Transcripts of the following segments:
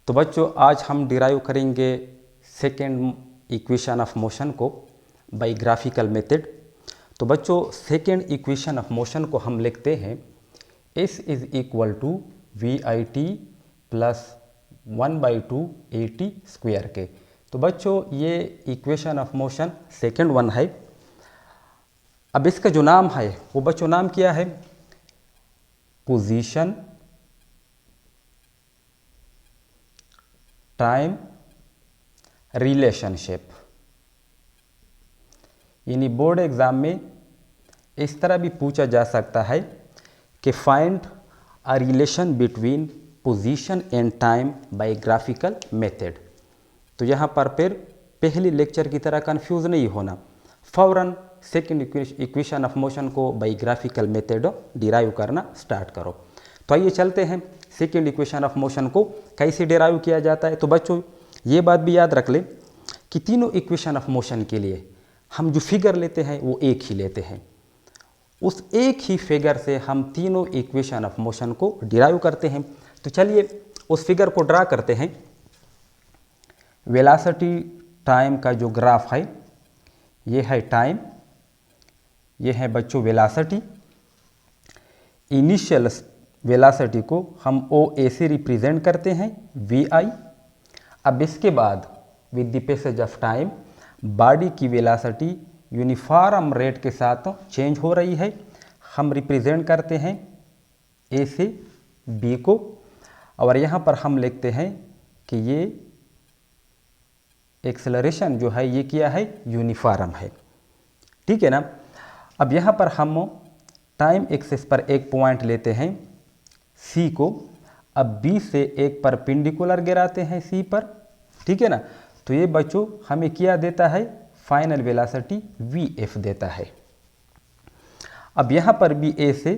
तो बच्चों आज हम डिराइव करेंगे सेकेंड इक्वेशन ऑफ मोशन को बाय ग्राफिकल मेथड। तो बच्चों सेकेंड इक्वेशन ऑफ मोशन को हम लिखते हैं S is equal to V I T plus 1/2 A T square के। तो बच्चों ये equation of motion second one है। अब इसका जो नाम है वो बच्चों नाम क्या है? Position time relationship. यानी बोर्ड एग्जाम में इस तरह भी पूछा जा सकता है कि find a relation between position and time by graphical method. तो यहाँ पर फिर पहले लेक्चर की तरह कंफ्यूज नहीं होना, फौरन सेकेंड इक्वेशन ऑफ मोशन को बाय ग्राफिकल मेथड डिराइव करना स्टार्ट करो। तो आइए चलते हैं सेकेंड इक्वेशन ऑफ मोशन को कैसे डिराइव किया जाता है। तो बच्चों ये बात भी याद रख ले कि तीनों इक्वेशन ऑफ मोशन के लिए हम जो फिगर लेते हैं वो एक ही लेते हैं। उस एक ही फिगर से हम तीनों इक्वेशन ऑफ मोशन को डिराइव करते हैं। तो चलिए उस फिगर को ड्रा करते हैं। वेलोसिटी टाइम का जो ग्राफ है ये है टाइम, ये है बच्चों वेलोसिटी। इनिशियल वेलोसिटी को हम ओ ए से रिप्रेजेंट करते हैं वी आई। अब इसके बाद with the passage of time body की वेलोसिटी यूनिफॉर्म रेट के साथ चेंज हो रही है। हम रिप्रेजेंट करते हैं ए से बी को, और यहाँ पर हम लिखते हैं कि ये एक्सेलरेशन जो है ये क्या है? यूनिफॉर्म है। ठीक है ना। अब यहाँ पर हम टाइम एक्सिस पर एक पॉइंट लेते हैं सी को। अब बी से एक परपेंडिकुलर गिराते हैं सी पर। ठीक है ना। तो ये बच्चों हमें क्या देता है? फाइनल वेलोसिटी वी एफ देता है। अब यहाँ पर भी ए से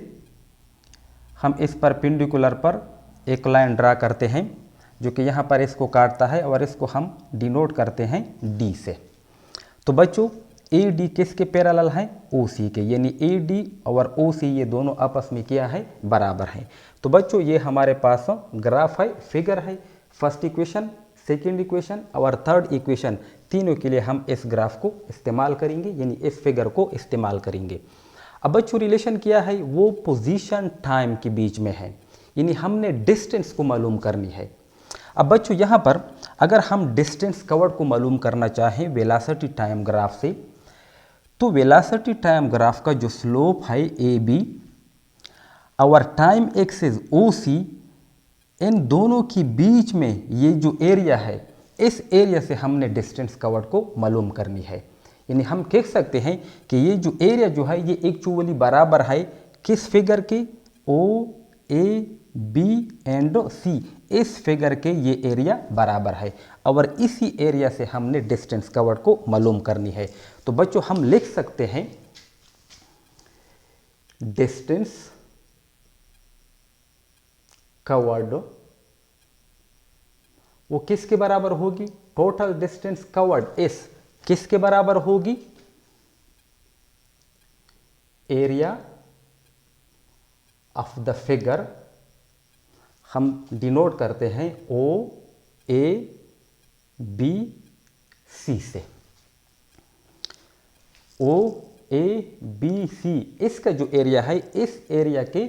हम इस परपेंडिकुलर पर एक लाइन ड्रा करते हैं जो कि यहाँ पर इसको काटता है, और इसको हम डिनोट करते हैं डी से। तो बच्चों ए डी किसके पैरेलल हैं? ओ सी के। यानी ए डी और ओ सी ये दोनों आपस में क्या है? बराबर हैं। तो बच्चों ये हमारे पास ग्राफ है, फिगर है। फर्स्ट इक्वेशन, सेकेंड इक्वेशन और थर्ड इक्वेशन तीनों के लिए हम इस ग्राफ को इस्तेमाल करेंगे, यानी इस फिगर को इस्तेमाल करेंगे। अब बच्चों रिलेशन क्या है? वो पोजीशन टाइम के बीच में है, यानी हमने डिस्टेंस को मालूम करनी है। अब बच्चों यहाँ पर अगर हम डिस्टेंस कवर्ड को मालूम करना चाहें वेलोसिटी टाइम ग्राफ से, तो वेलोसिटी टाइम ग्राफ का जो स्लोप है ए बी और टाइम एक्सिस ओ सी, इन दोनों के बीच में ये जो एरिया है, इस एरिया से हमने डिस्टेंस कवर्ड को मालूम करनी है। यानी हम कह सकते हैं कि ये जो एरिया जो है ये एक्चुअली बराबर है किस फिगर के? ओ ए बी एंड सी, इस फिगर के ये एरिया बराबर है, और इसी एरिया से हमने डिस्टेंस कवर्ड को मालूम करनी है। तो बच्चों हम लिख सकते हैं डिस्टेंस कवर्ड वो किसके बराबर होगी? टोटल डिस्टेंस कवर्ड इस किसके बराबर होगी? एरिया ऑफ द फिगर हम डिनोट करते हैं ओ ए बी सी से। ओ ए बी सी इसका जो एरिया है, इस एरिया के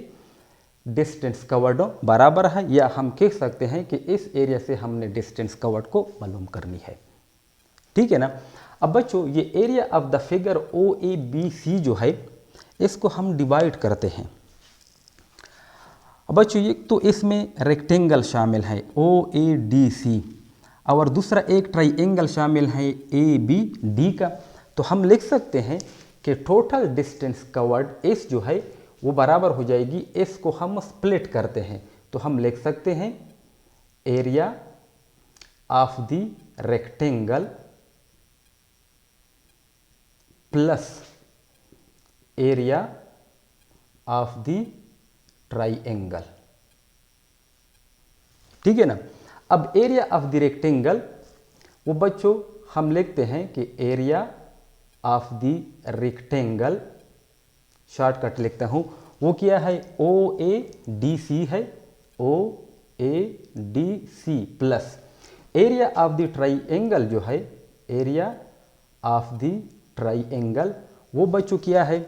डिस्टेंस कवर्ड बराबर है, या हम कह सकते हैं कि इस एरिया से हमने डिस्टेंस कवर्ड को मालूम करनी है। ठीक है ना। अब बच्चों ये area of the figure O A B C जो है इसको हम डिवाइड करते हैं। अब बच्चों एक तो इसमें रेक्टेंगल शामिल है ओ ए डी सी, और दूसरा एक ट्राइएंगल शामिल है ए बी डी का। तो हम लिख सकते हैं कि टोटल डिस्टेंस कवर्ड इस जो है वो बराबर हो जाएगी, इसको हम स्प्लिट करते हैं तो हम लिख सकते हैं area of the rectangle plus area of the triangle. ठीक है ना। अब एरिया ऑफ द रेक्टेंगल वो बच्चों हम लिखते हैं कि area of the rectangle, shortcut लिखता हूं, वो क्या है? ओ ए डी सी है, ओ ADC plus area of the triangle जो है, एरिया ऑफ द ट्राइंगल वो बच्चों क्या है,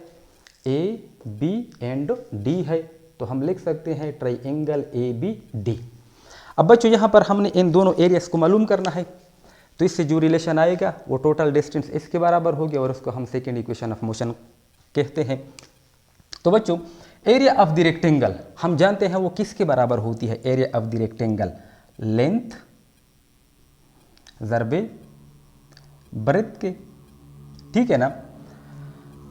AB एंड D है। तो हम लिख सकते हैं ट्राइंगल ABD। अब बच्चों यहाँ पर हमने इन दोनों एरियाज को मालूम करना है, तो इससे जो रिलेशन आएगा वो टोटल डिस्टेंस इसके बराबर होगी और उसको हम सेकेंड इक्वेशन ऑफ मोशन कहते हैं। तो बच्चों एरिया ऑफ द रेक्टेंगल हम जानते हैं वो किसके बराबर होती है, area of the rectangle length ज़रबे ब्रेथ के, ठीक है ना।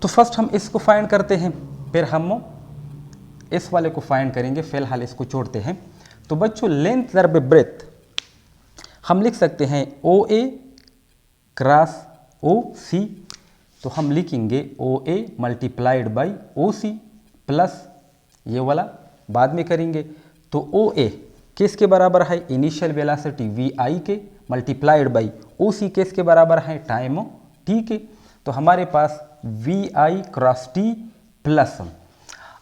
तो फर्स्ट हम इसको फाइंड करते हैं, फिर हम इस वाले को फाइंड करेंगे, फिलहाल इसको छोड़ते हैं। तो बच्चों लेंथ ज़रबे ब्रेथ हम लिख सकते हैं OA क्रॉस OC, तो हम लिखेंगे OA multiplied by OC plus ये वाला बाद में करेंगे। तो OA किसके बराबर है, इनिशियल वेलोसिटी VI के मल्टीप्लाइड बाई OC किसके बराबर है, टाइम T के। तो हमारे पास VI क्रॉस T प्लस,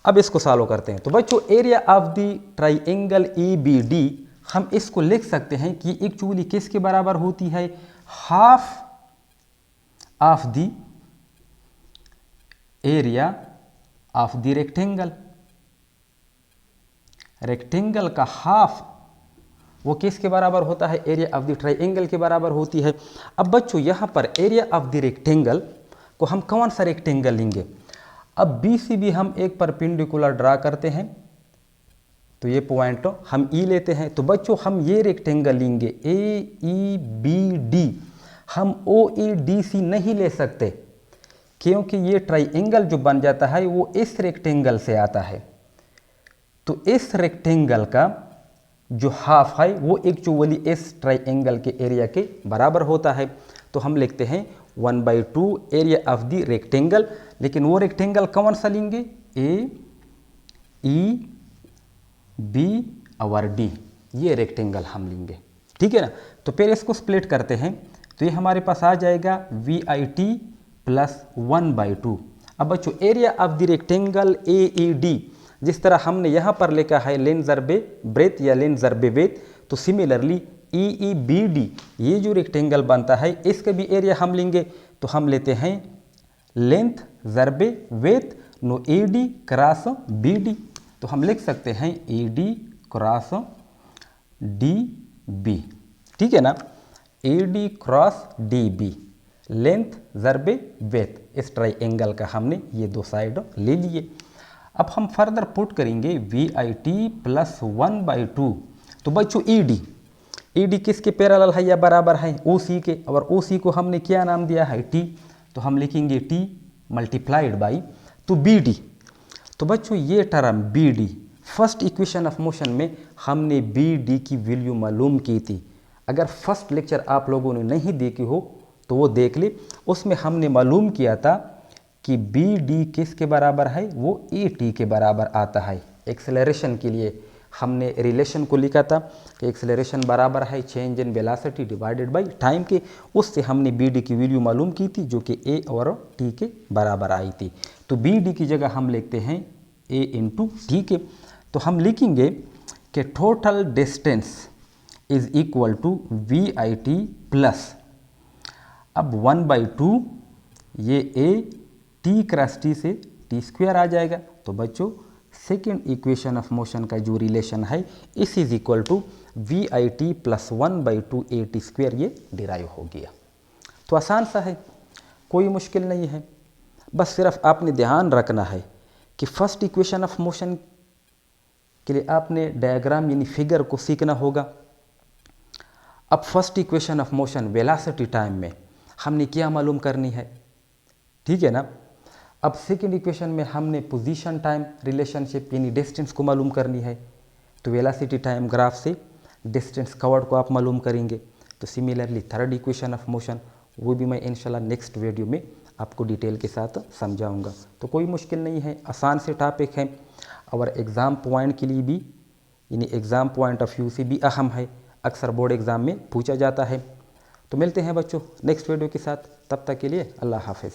अब इसको सॉल्व करते हैं। तो बच्चों area of the triangle EBD हम इसको लिख सकते हैं कि एक्चुअली किसके बराबर होती है, half of the area of the rectangle. Rectangle का हाफ वो किसके बराबर होता है, एरिया ऑफ द ट्राइंगल के बराबर होती है। अब बच्चों यहाँ पर एरिया ऑफ द रेक्टेंगल को हम कौन सा रेक्टेंगल लेंगे, अब BCB हम एक परपेंडिकुलर ड्रा करते हैं, तो ये पॉइंट हम E लेते हैं। तो बच्चों हम ये रेक्टेंगल लेंगे AEBD, हम OEDC नहीं ले सकते क्योंकि ये ट्राइंगल जो बन जाता है वो इस रेक्टेंगल से आता है। तो इस रेक्टेंगल का जो हाफ है वो एक्चुअली इस ट्राइंगल के एरिया के बराबर होता है। तो हम लिखते हैं 1/2 एरिया ऑफ द रेक्टेंगल, लेकिन वो रेक्टेंगल कौन सा लेंगे, AEB और D, ये रेक्टेंगल हम लेंगे, ठीक है ना। तो फिर इसको स्प्लिट करते हैं, तो ये हमारे पास आ जाएगा VIT प्लस 1/2। अब बच्चों area of the rectangle AED जिस तरह हमने यहाँ पर लिखा है लेंथ ज़रबे ब्रेथ या लेंथ ज़रबे वेथ, तो सिमिलरली EEBD ये जो रेक्टेंगल बनता है इसका भी एरिया हम लेंगे। तो हम लेते हैं लेंथ ज़रबे width no AD cross BD, तो हम लिख सकते हैं AD क्रॉस DB, ठीक है ना, AD क्रॉस DB लेंथ ज़रबे वेथ। इस ट्राइंगल का हमने ये दो साइड ले लिए। अब हम फर्दर पुट करेंगे VIT प्लस 1/2। तो बच्चों ED किसके पैरेलल है या बराबर है, OC के, और OC को हमने क्या नाम दिया है, T, तो हम लिखेंगे T मल्टीप्लाइड बाई तो BD। तो बच्चों ये term BD first equation of motion में हमने BD की वैल्यू मालूम की थी। अगर फर्स्ट लेक्चर आप लोगों ने नहीं देखी हो तो वो देख ले, उसमें हमने मालूम किया था कि BD किसके बराबर है, वो AT के बराबर आता है। एक्सेलरेशन के लिए हमने रिलेशन को लिखा था कि एक्सेलरेशन बराबर है change in velocity divided by time के, उससे हमने BD की वैल्यू मालूम की थी जो कि A और T के बराबर आई थी। तो BD की जगह हम लिखते हैं A इंटू T के। तो हम लिखेंगे कि total distance is equal to VIT plus, अब 1/2 ये A T क्रॉस T से T स्क्वायर आ जाएगा। तो बच्चों सेकेंड इक्वेशन ऑफ मोशन का जो रिलेशन है इस is equal to VIT plus 1/2 AT square, ये डिराइव हो गया। तो आसान सा है, कोई मुश्किल नहीं है, बस सिर्फ आपने ध्यान रखना है कि फर्स्ट इक्वेशन ऑफ मोशन के लिए आपने डायग्राम यानी फिगर को सीखना होगा। अब first equation of motion velocity time में हमने क्या मालूम करनी है, ठीक है ना। अब सेकेंड इक्वेशन में हमने पोजीशन टाइम रिलेशनशिप यानी डिस्टेंस को मालूम करनी है। तो वेलोसिटी टाइम ग्राफ से डिस्टेंस कवर्ड को आप मालूम करेंगे। तो similarly third equation of motion वो भी मैं इंशाल्लाह नेक्स्ट वीडियो में आपको डिटेल के साथ समझाऊंगा। तो कोई मुश्किल नहीं है, आसान से टॉपिक है और एग्ज़ाम पॉइंट के लिए भी यानी एग्ज़ाम पॉइंट ऑफ व्यू से भी अहम है, अक्सर बोर्ड एग्ज़ाम में पूछा जाता है। तो मिलते हैं बच्चों नेक्स्ट वीडियो के साथ, तब तक के लिए अल्लाह हाफिज़।